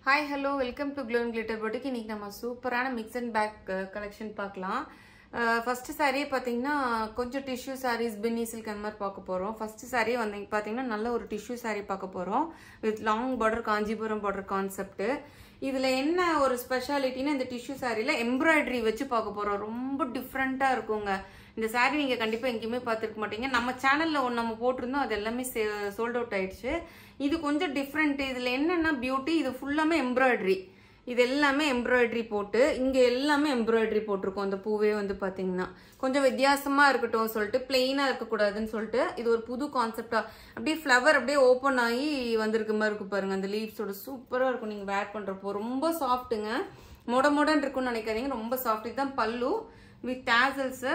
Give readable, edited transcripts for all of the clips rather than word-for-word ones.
Hi, hello, welcome to Glow and Glitter Boutique. இன்னைக்கு நம்ம சூப்பரான மிக்ஸ் அண்ட் பேக் கலெக்ஷன் பார்க்கலாம். ஃபர்ஸ்ட் saree பாத்தீங்கன்னா கொஞ்சம் டிஷ்யூ sarees பின்னி சில்க் அந்த மாதிரி பார்க்க போறோம். ஃபர்ஸ்ட் saree வந்து பாத்தீங்கன்னா நல்ல ஒரு டிஷ்யூ saree பார்க்க போறோம். With long border Kanchipuram border concept. இதுல என்ன ஒரு ஸ்பெஷாலிட்டினா இந்த டிஷ்யூ சாரில எம்ப்ராய்டரி வச்சு பார்க்க போறோம். ரொம்ப டிஃபரெண்டா இருக்குங்க. இந்த saree நீங்க கண்டிப்பா எங்கேயுமே பார்த்திருக்க மாட்டீங்க. நம்ம சேனல்ல ஒன்னு நம்ம போட்டுருந்தோம், அது எல்லாமே சோல்ட் அவுட் ஆயிடுச்சு. இது கொஞ்சம் டிஃபரெண்ட். இதுல என்னன்னா பியூட்டி, இது ஃபுல்லாமே எம்ப்ராய்டரி. இது எல்லாமே எம்ப்ராய்டரி போட்டு இங்க எல்லாமே எம்ப்ராய்டரி போட்டிருக்கோம். அந்த பூவே வந்து பாத்தீங்கன்னா கொஞ்சம் வித்தியாசமா இருக்கட்டும் சொல்லிட்டு, பிளெயினா இருக்க கூடாதுன்னு சொல்லிட்டு இது ஒரு புது கான்செப்டா அப்படியே ஃப்ளவர் அப்படியே ஓபன் ஆகி வந்திருக்க மாதிரி இருக்கு பாருங்க. அந்த லீவ்ஸோட சூப்பரா இருக்கும். நீங்க வேர் பண்றப்போ ரொம்ப சாஃப்ட்டுங்க. மொடன்னு இருக்கும்னு நினைக்காதீங்க, ரொம்ப சாஃப்ட். இதுதான் பல்லு வித் டேசல்ஸ்.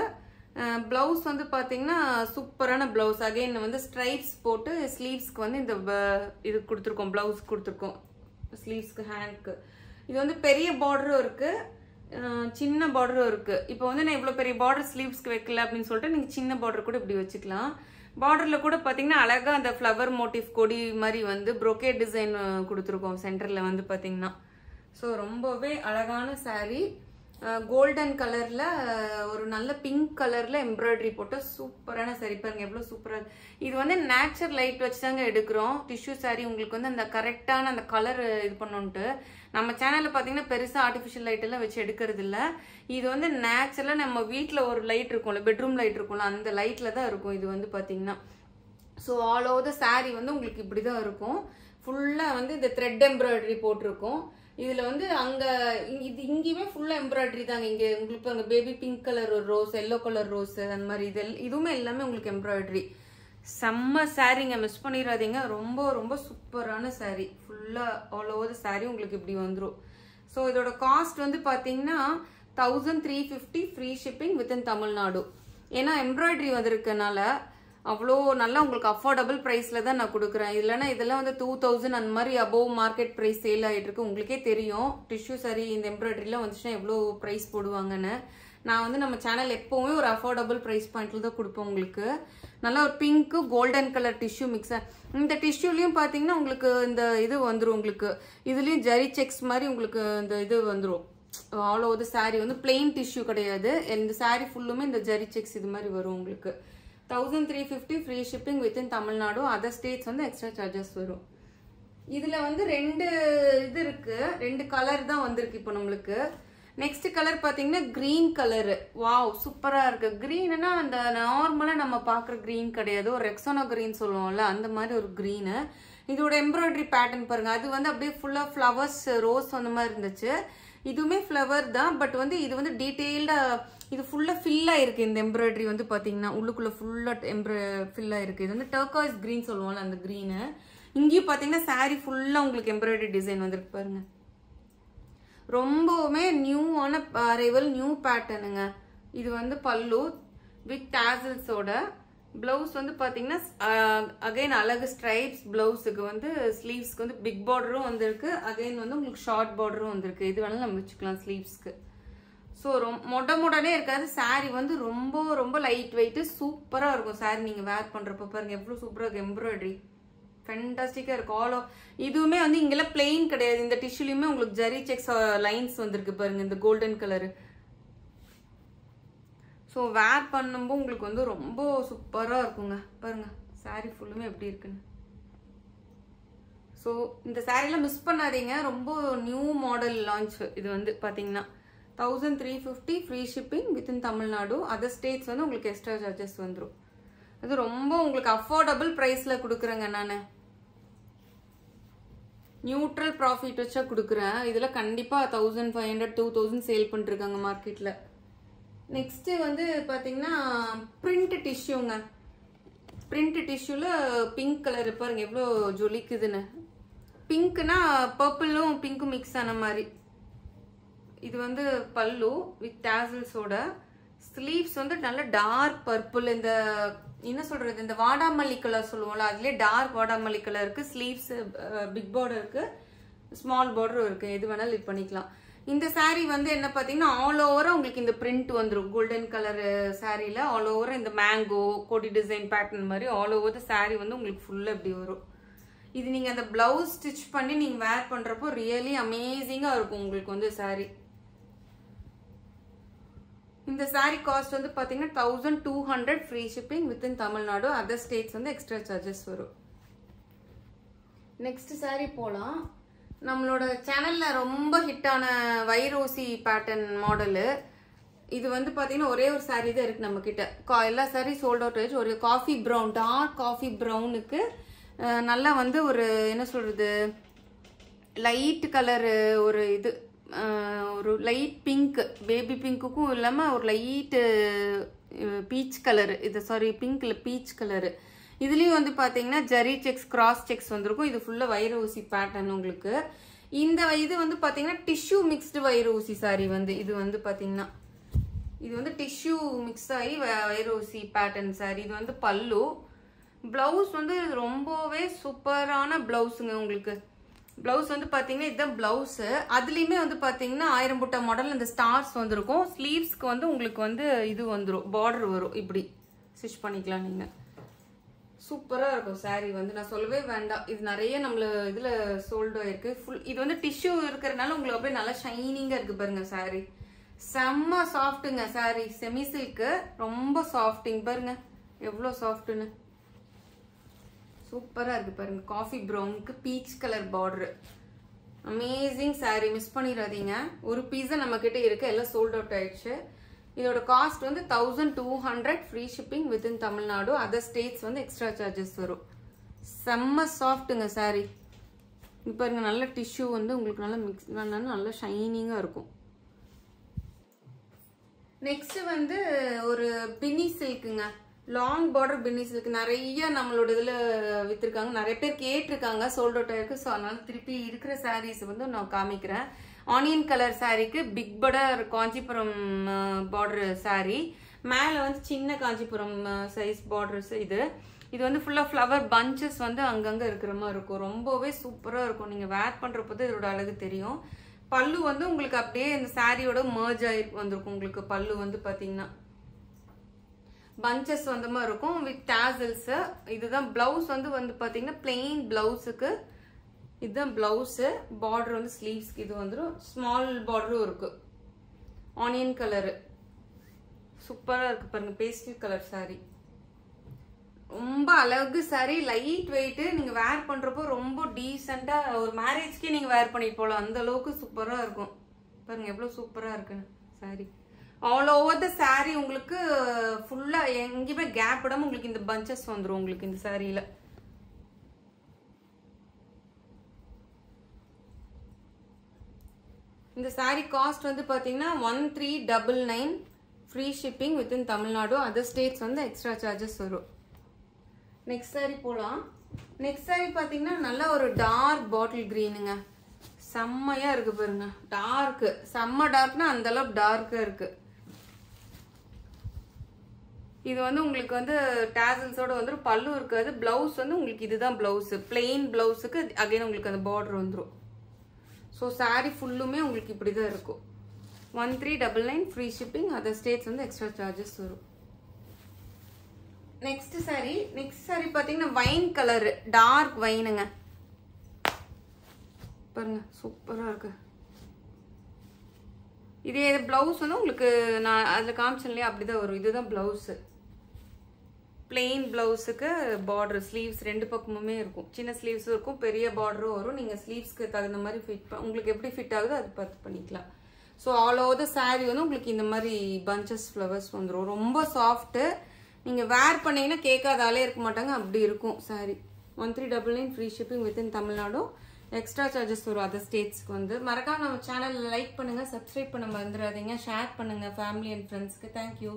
பிளவுஸ் வந்து பாத்தீங்கன்னா சூப்பரான பிளவுஸ். அகைன் வந்து ஸ்ட்ரைப்ஸ் போட்டு ஸ்லீவ்ஸ்க்கு வந்து இந்த இது கொடுத்துருக்கோம், பிளவுஸ் கொடுத்துருக்கோம். ஸ்லீவ்ஸ்க்கு ஹேண்ட்க்கு இது வந்து பெரிய பார்டரும் இருக்கு, சின்ன பார்டரும் இருக்கு. இப்போ வந்து நான் இவ்வளவு பெரிய பார்டர் ஸ்லீவ்ஸ்க்கு வைக்கல அப்படின்னு சொல்லிட்டு நீங்க சின்ன பார்டர் கூட இப்படி வச்சுக்கலாம். பார்டர்ல கூட பாத்தீங்கன்னா அழகா அந்த ஃபிளவர் மோட்டிவ் கொடி மாதிரி வந்து ப்ரோகேட் டிசைன் கொடுத்துருக்கோம் சென்டர்ல வந்து பாத்தீங்கன்னா. ஸோ ரொம்பவே அழகான saree. கோல்டன் கலர்ல ஒரு நல்ல பிங்க் கலர்ல எம்ப்ராய்டரி போட்ட சூப்பரான saree பாருங்க, எவ்வளவு சூப்பரா. இது வந்து நேச்சுரல் லைட் வச்சுதாங்க எடுக்கிறோம். டிஷ்யூ saree உங்களுக்கு வந்து அந்த கரெக்டான அந்த கலர் இது பண்ணணும்ட்டு நம்ம சேனல்ல பாத்தீங்கன்னா பெருசா ஆர்டிபிஷியல் லைட் எல்லாம் வச்சு எடுக்கிறது இல்ல. இது வந்து நேச்சுரலா நம்ம வீட்டுல ஒரு லைட் இருக்கும்ல, பெட்ரூம் லைட் இருக்கும்ல, அந்த லைட்ல தான் இருக்கும் இது வந்து பாத்தீங்கன்னா. So all over the saree வந்து உங்களுக்கு இப்படிதான் இருக்கும். ஃபுல்லா வந்து இந்த த்ரெட் எம்ப்ராய்டரி போட்டிருக்கும். இதுல வந்து அங்க இது இங்கேயுமே ஃபுல்லா எம்ப்ராய்டரி தாங்க. இங்க உங்களுக்கு அங்க பேபி பிங்க் கலர் ஒரு ரோஸ், எல்லோ கலர் ரோஸ் அந்த மாதிரி இதுவுமே எல்லாமே உங்களுக்கு எம்ப்ராய்டரி. செம்ம சாரீங்க, மிஸ் பண்ணிடாதீங்க. ரொம்ப ரொம்ப சூப்பரான saree. ஃபுல்லா ஆல் ஓவர் saree உங்களுக்கு இப்படி வந்துடும். ஸோ இதோட காஸ்ட் வந்து பாத்தீங்கன்னா 1350 ஃப்ரீ ஷிப்பிங் வித்தின் தமிழ்நாடு. ஏன்னா எம்ப்ராய்டரி வந்திருக்கனால அவ்வளோ நல்லா உங்களுக்கு அஃபோர்டபுள் ப்ரைஸ்ல தான் நான் கொடுக்குறேன். இல்லைன்னா இதெல்லாம் வந்து 2000 அந்த மாதிரி அபோவ் மார்க்கெட் ப்ரைஸ் சேல் ஆகிட்டு இருக்கு. உங்களுக்கே தெரியும் டிஷ்யூ saree இந்த எம்ப்ராய்டரிலாம் வந்துச்சுன்னா எவ்வளோ ப்ரைஸ் போடுவாங்கன்னு. நான் வந்து நம்ம சேனல் எப்பவுமே ஒரு அஃபோர்டபுள் ப்ரைஸ் பாயிண்ட்ல தான் கொடுப்போம் உங்களுக்கு. நல்லா ஒரு pink golden colour tissue mixer. இந்த டிஷ்யூலையும் பார்த்தீங்கன்னா உங்களுக்கு இந்த இது வந்துடும். உங்களுக்கு இதுலயும் ஜரி செக்ஸ் மாதிரி உங்களுக்கு இந்த இது வந்துடும். ஆல் ஓவர் saree வந்து பிளெயின் டிஷ்யூ கிடையாது. இந்த saree ஃபுல்லுமே இந்த ஜரி செக்ஸ் இது மாதிரி வரும் உங்களுக்கு. 1350 free shipping within Tamil Nadu. Other states வந்து எக்ஸ்ட்ரா சார்ஜஸ் வரும். இதுல வந்து ரெண்டு இது இருக்கு, ரெண்டு கலர் தான் வந்திருக்கு இப்போ நம்மளுக்கு. நெக்ஸ்ட் கலர் பாத்தீங்கன்னா கிரீன் கலர். வாவ், சூப்பரா இருக்கு. கிரீன்னா அந்த நார்மலா நம்ம பாக்குற கிரீன் கிடையாது, ஒரு ரெக்ஸோனா கிரீன் சொல்லுவோம்ல அந்த மாதிரி ஒரு கிரீனு. இதோட எம்ப்ராய்டரி பேட்டர்ன் பாருங்க, அது வந்து அப்படியே ஃபுல்லா ஃபிளவர்ஸ் ரோஸ் அந்த மாதிரி இருந்துச்சு. இதுவுமே ஃபிளவர் தான், பட் வந்து இது வந்து டீடைல்டா இது ஃபுல்லா ஃபில்லா இருக்கு. இந்த எம்ப்ராய்டரி வந்து பாத்தீங்கன்னா உள்ளுக்குள்ள ஃபுல்லா ஃபில்லா இருக்கு. இது வந்து டர்காய்ஸ் கிரீன் சொல்லுவோம்ல அந்த கிரீனு. இங்கேயும் பாத்தீங்கன்னா saree ஃபுல்லா உங்களுக்கு எம்ப்ராய்டரி டிசைன் வந்திருக்கு பாருங்க. ரொம்பவுமே நியூவான அரைவல், நியூ பேட்டர்னுங்க. இது வந்து பல்லு வித் டேசல்ஸோட. பிளவுஸ் வந்து பாத்தீங்கன்னா அகைன் அழகு ஸ்ட்ரைப்ஸ் பிளவுஸுக்கு வந்து ஸ்லீவ்ஸ்க்கு வந்து பிக் பார்டரும் வந்திருக்கு. அகைன் வந்து உங்களுக்கு ஷார்ட் பார்டரும் வந்திருக்கு. இது வேணாலும் நம்ம வச்சுக்கலாம் ஸ்லீவ்ஸ்க்கு. ஸோ மொடனே இருக்காது. saree வந்து ரொம்ப ரொம்ப லைட் வெயிட், சூப்பரா இருக்கும் saree நீங்க வேர் பண்றப்ப. பாருங்க எவ்வளவு சூப்பரா இருக்கு. எம்ப்ராய்டரி ஃபென்டாஸ்டிக்கா இருக்கு. ஆல் இதுவுமே வந்து இங்கெல்லாம் பிளெயின் கிடையாது. இந்த டிஷ்யூலயுமே உங்களுக்கு ஜரி செக்ஸ் லைன்ஸ் வந்திருக்கு பாருங்க, இந்த கோல்டன் கலரு. ஸோ வேர் பண்ணும்போது உங்களுக்கு வந்து ரொம்ப சூப்பரா இருக்குங்க. பாருங்க saree ஃபுல்லுமே எப்படி இருக்குன்னு. ஸோ இந்த சாரீலாம் மிஸ் பண்ணாதீங்க. ரொம்ப நியூ மாடல் லான்ச் இது வந்து பாத்தீங்கன்னா 1350 free shipping within Tamil Nadu. Other states வந்து உங்களுக்கு எக்ஸ்ட்ரா சார்ஜஸ் வந்துடும். அது ரொம்ப உங்களுக்கு அஃபோர்டபுள் பிரைஸ்ல கொடுக்குறேங்க. நான் நியூட்ரல் ப்ராஃபிட் வச்சா கொடுக்குறேன். இதுல கண்டிப்பா 1500 2000 சேல் பண்ணிட்டு இருக்காங்க மார்க்கெட்ல. நெக்ஸ்ட் வந்து பாத்தீங்கன்னா பிரிண்ட் டிஷ்யூங்க. பிரிண்ட் டிஷ்யூல பிங்க் கலர் பாருங்க எவ்வளோ ஜொலிக்குதுன்னு. பிங்க்னா பர்பிளும் பிங்க்கும் மிக்ஸ் ஆன மாதிரி. இது வந்து பல்லு வித் டேசல்ஸோட. ஸ்லீவ்ஸ் வந்து நல்ல டார்க் பர்பிள், இந்த என்ன சொல்றது, இந்த வாடாமல்லி கலர் சொல்லுவோம்ல அதுலயே டார்க் வாடாமல்லி கலர் இருக்கு. ஸ்லீவ்ஸ் பிக் பார்டர் இருக்கு, ஸ்மால் பார்டரும் இருக்கு. எது வேணாலும் இது பண்ணிக்கலாம். இந்த saree வந்து என்ன பாத்தீங்கன்னா ஆல் ஓவரா உங்களுக்கு இந்த பிரிண்ட் வந்துடும். கோல்டன் கலர் சாரீல ஆல் ஓவரா இந்த மேங்கோ கொடி டிசைன் பேட்டர்ன் மாதிரி ஆல் ஓவர் த saree வந்து உங்களுக்கு ஃபுல்லா இப்படி வரும். இது நீங்கள் அந்த ப்ளவுஸ் ஸ்டிச் பண்ணி நீங்கள் வேர் பண்ணுறப்போ ரியலி அமேசிங்காக இருக்கும் உங்களுக்கு வந்து சாரீ. இந்த சாரீ காஸ்ட் வந்து பார்த்தீங்கன்னா 1200 free shipping within Tamil Nadu. Other states வந்து எக்ஸ்ட்ரா சார்ஜஸ் வரும். நெக்ஸ்ட் சாரீ போகலாம். நம்மளோட சேனலில் ரொம்ப ஹிட்டான வைரோசி பேட்டர்ன் மாடலு. இது வந்து பார்த்தீங்கன்னா ஒரே ஒரு சாரீ தான் இருக்குது நம்மக்கிட்ட. எல்லா சாரீ சோல்ட் அவுட் ஆயிடுச்சு. ஒரு காஃபி ப்ரௌன், டார்க் காஃபி ப்ரௌனுக்கு நல்லா வந்து ஒரு என்ன சொல்கிறது, லைட் கலரு, ஒரு இது ஒரு லைட் பிங்க், பேபி பிங்க்குக்கும் இல்லாமல் ஒரு லைட்டு பீச் கலரு, இது சாரி பிங்க் இல்லை பீச் கலரு. இதுலேயும் வந்து பார்த்தீங்கன்னா ஜரி செக்ஸ், கிராஸ் செக்ஸ் வந்திருக்கும். இது ஃபுல்லாக வைரோசி பேட்டர்ன் உங்களுக்கு. இந்த இது வந்து பார்த்தீங்கன்னா டிஷ்யூ மிக்ஸ்டு வைரோசி சாரி வந்து இது வந்து பார்த்தீங்கன்னா இது வந்து டிஷ்யூ மிக்ஸ் ஆகி வைரோசி பேட்டர்ன் சாரி. இது வந்து பல்லு. ப்ளவுஸ் வந்து ரொம்பவே சூப்பரான ப்ளவுஸுங்க உங்களுக்கு. ப்ளவுஸ் வந்து பார்த்தீங்கன்னா இதுதான் ப்ளவுஸு. அதுலேயுமே வந்து பார்த்தீங்கன்னா 1000 புட்டா மாடல் இந்த ஸ்டார்ஸ் வந்திருக்கும். ஸ்லீவ்ஸ்க்கு வந்து உங்களுக்கு வந்து இது வந்துடும், பார்டர் வரும். இப்படி ஸ்டிச் பண்ணிக்கலாம் நீங்கள். சூப்பராக இருக்கும் சாரீ வந்து, நான் சொல்லவே வேண்டாம். இது நிறைய நம்மள இதில் சோல்டு ஆயிருக்கு. ஃபுல் இது வந்து டிஷ்யூ இருக்கிறதுனால உங்களுக்கு அப்படியே நல்லா ஷைனிங்காக இருக்குது பாருங்க சாரீ. செம்ம சாஃப்ட்டுங்க சாரீ. செமி சில்க்கு, ரொம்ப சாஃப்டிங் பாருங்க எவ்வளோ சாஃப்ட்டுன்னு. சூப்பராக இருக்குது பாருங்க. காஃபி ப்ரௌனுக்கு peach colour border. Amazing sari, miss பண்ணிடாதீங்க. ஒரு பீஸை நம்மக்கிட்ட இருக்குது, எல்லாம் சோல்ட் அவுட் ஆயிடுச்சு. இதோட காஸ்ட் வந்து 1200 free shipping within Tamil Nadu. Other states வந்து எக்ஸ்ட்ரா சார்ஜஸ் வரும். செம்ம சாஃப்ட்டுங்க சாரீ. இப்போ பாருங்க நல்ல டிஷ்யூ வந்து உங்களுக்கு நல்லா மிக்ஸ் பண்ணாலும் நல்லா ஷைனிங்காக இருக்கும். நெக்ஸ்ட் வந்து ஒரு பின்னி சில்க்குங்க, லாங் பார்டர் பின்னி சில்க். நிறைய நம்மளோட இதில் விற்றுருக்காங்க, நிறைய பேர் கேட்டிருக்காங்க, சோல்ட் அவுட் ஆயிருக்கு. ஸோ அதனால திருப்பி இருக்கிற சாரீஸ் வந்து நான் காமிக்கிறேன். ஆனியன் கலர் சாரீக்கு big border Kanchipuram border sari, மேலே வந்து சின்ன காஞ்சிபுரம் சைஸ் பார்டர்ஸ். இது வந்து ஃபுல்லாக ஃப்ளவர் பஞ்சஸ் வந்து அங்கங்கே இருக்கிற மாதிரி இருக்கும். ரொம்பவே சூப்பராக இருக்கும். நீங்கள் வேர் பண்ணுறப்போ தான் இதோட அழகு தெரியும். பல்லு வந்து உங்களுக்கு அப்படியே இந்த சாரியோட மர்ஜ் ஆகி வந்திருக்கும். உங்களுக்கு பல்லு வந்து பார்த்தீங்கன்னா பஞ்சஸ் வந்த மாதிரி இருக்கும் வித் டாசல்ஸ். இதுதான் பிளவுஸ் வந்து பார்த்தீங்கன்னா பிளெயின் பிளவுஸுக்கு இதுதான் பிளவுஸு. பார்டர் வந்து ஸ்லீவ்ஸ்க்கு இது வந்துடும். ஸ்மால் பார்டரும் இருக்கு. ஆனியன் கலரு சூப்பராக இருக்கு பாருங்க. பேஸ்டல் கலர் சாரி, ரொம்ப அழகு சாரி. லைட் வெயிட்டு, நீங்கள் வேர் பண்ணுறப்போ ரொம்ப டீசெண்டாக ஒரு மேரேஜ்க்கே நீங்கள் வேர் பண்ணிட்டு போகலாம். அந்த அளவுக்கு சூப்பராக இருக்கும் பாருங்க. எவ்வளோ சூப்பராக இருக்குன்னு sorry. All over the sorry உங்களுக்கு ஃபுல்லாக எங்கேயுமே கேப் விடாமல் உங்களுக்கு இந்த பஞ்சஸ் வந்துடும் உங்களுக்கு இந்த சாரியில். இந்த சாரி காஸ்ட் வந்து பார்த்தீங்கன்னா 1399 free shipping within Tamil Nadu. Other states வந்து எக்ஸ்ட்ரா சார்ஜஸ் வரும். நெக்ஸ்ட் சாரி போகலாம். நெக்ஸ்ட் சாரி பார்த்தீங்கன்னா நல்ல ஒரு டார்க் பாட்டில் கிரீனுங்க. செம்மையாக இருக்குது பாருங்க. டார்க்கு, செம்ம டார்க்னா அந்தளவு டார்க்காக இருக்குது. இது வந்து உங்களுக்கு வந்து டேசல்ஸோட வந்து பல்லு இருக்காது. பிளவுஸ் வந்து உங்களுக்கு இதுதான் பிளவுஸு. பிளெயின் பிளவுஸுக்கு அகைன் உங்களுக்கு அந்த பார்டர் வந்துடும். ஸோ சாரீ ஃபுல்லுமே உங்களுக்கு இப்படி தான் இருக்கும். 1399 ஃப்ரீ ஷிப்பிங். அதர் ஸ்டேட்ஸ் வந்து எக்ஸ்ட்ரா சார்ஜஸ் வரும். நெக்ஸ்ட் சாரி பார்த்தீங்கன்னா வைன் கலரு, டார்க் வைனுங்க பாருங்க. சூப்பராக இருக்கு. இதே பிளவுஸ் வந்து உங்களுக்கு நான் அதில் காமிச்சேன் இல்லையா, அப்படிதான் வரும். இதுதான் பிளவுஸு. பிளெயின் பிளவுஸுக்கு பார்டர், ஸ்லீவ்ஸ் ரெண்டு பக்கமுமே இருக்கும். சின்ன ஸ்லீவ்ஸும் இருக்கும், பெரிய பார்டரும் வரும். நீங்கள் ஸ்லீவ்ஸ்க்கு தகுந்த மாதிரி உங்களுக்கு எப்படி ஃபிட் ஆகுதோ அது பார்த்து பண்ணிக்கலாம். So all over the sari வந்து உங்களுக்கு இந்த மாதிரி பஞ்சஸ் ஃப்ளவர்ஸ் வந்துடும். ரொம்ப சாஃப்ட்டு. நீங்கள் வேர் பண்ணீங்கன்னா கேட்காதாலே இருக்க மாட்டாங்க, அப்படி இருக்கும் sari. 1399 free shipping within Tamil Nadu. Extra charges வரும் அதர் ஸ்டேட்ஸ்க்கு வந்து. மறக்காம நம்ம சேனலில் லைக் பண்ணுங்கள், சப்ஸ்கிரைப் பண்ண மறந்துடாதீங்க, ஷேர் பண்ணுங்கள் ஃபேமிலி அண்ட் ஃப்ரெண்ட்ஸ்க்கு. தேங்க்யூ.